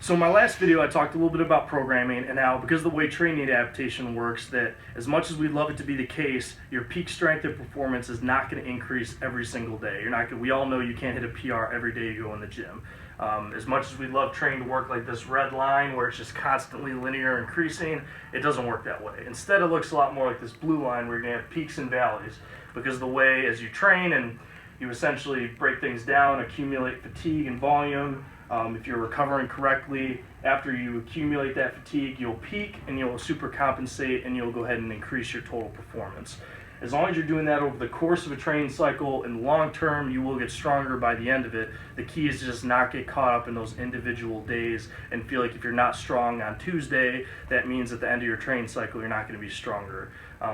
So in my last video, I talked a little bit about programming and how, because of the way training adaptation works, that as much as we'd love it to be the case, your peak strength and performance is not going to increase every single day. You're not. We all know you can't hit a PR every day you go in the gym. As much as we'd love training to work like this red line where it's just constantly linear increasing, it doesn't work that way. Instead, it looks a lot more like this blue line where you're going to have peaks and valleys, because the way as you train and you essentially break things down, accumulate fatigue and volume. If you're recovering correctly, after you accumulate that fatigue, you'll peak and you'll supercompensate and you'll go ahead and increase your total performance. As long as you're doing that over the course of a training cycle and long term, you will get stronger by the end of it. The key is to just not get caught up in those individual days and feel like if you're not strong on Tuesday, that means at the end of your training cycle, you're not going to be stronger.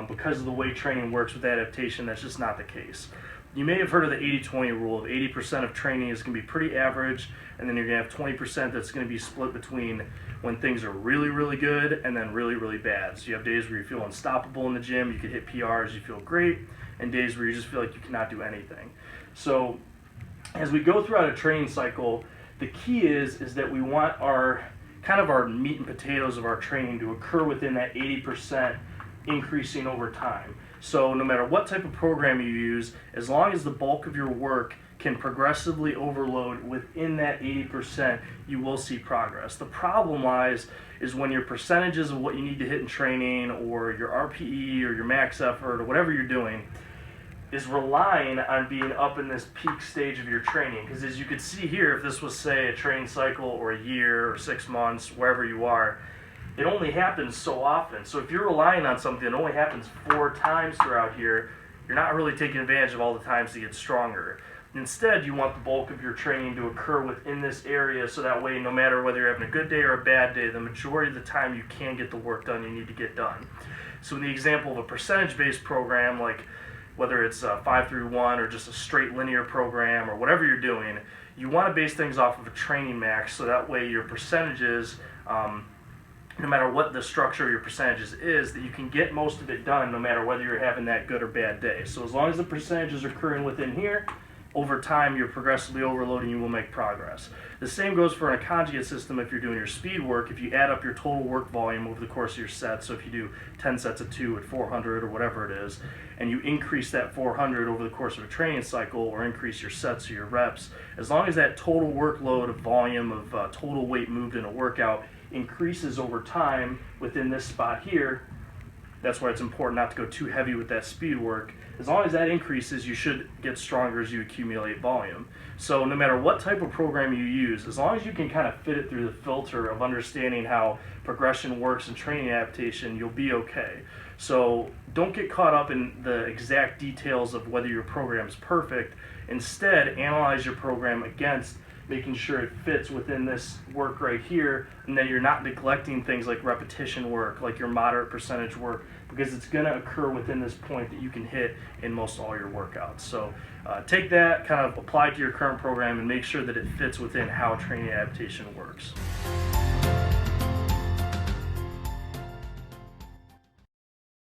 Because of the way training works with adaptation, that's just not the case. You may have heard of the 80-20 rule of 80% of training is going to be pretty average, and then you're going to have 20% that's going to be split between when things are really, really good and then really, really bad. So you have days where you feel unstoppable in the gym, you can hit PRs, you feel great, and days where you just feel like you cannot do anything. So as we go throughout a training cycle, the key is that we want our meat and potatoes of our training to occur within that 80% increasing over time. So no matter what type of program you use, as long as the bulk of your work can progressively overload within that 80%, you will see progress. The problem lies is when your percentages of what you need to hit in training, or your RPE or your max effort or whatever you're doing, is relying on being up in this peak stage of your training. Because as you could see here, if this was, say, a training cycle or a year or 6 months, wherever you are, it only happens so often. So if you're relying on something that only happens 4 times throughout here, you're not really taking advantage of all the times to get stronger. Instead, you want the bulk of your training to occur within this area, so that way, no matter whether you're having a good day or a bad day, the majority of the time you can get the work done you need to get done. So in the example of a percentage-based program, like whether it's 5-3-1 or just a straight linear program or whatever you're doing, you want to base things off of a training max, so that way your percentages, no matter what the structure of your percentages is, that you can get most of it done no matter whether you're having that good or bad day. So as long as the percentages are occurring within here, over time you're progressively overloading, you will make progress. The same goes for a conjugate system if you're doing your speed work. If you add up your total work volume over the course of your set, so if you do 10 sets of 2 at 400 or whatever it is, and you increase that 400 over the course of a training cycle, or increase your sets or your reps, as long as that total workload of volume of total weight moved in a workout increases over time within this spot here, that's why it's important not to go too heavy with that speed work. As long as that increases, you should get stronger as you accumulate volume. So no matter what type of program you use, as long as you can kind of fit it through the filter of understanding how progression works and training adaptation, you'll be okay. So don't get caught up in the exact details of whether your program is perfect. Instead, analyze your program against making sure it fits within this work right here, and then you're not neglecting things like repetition work, like your moderate percentage work, because it's going to occur within this point that you can hit in most all your workouts. So take that, kind of apply it to your current program, and make sure that it fits within how training adaptation works.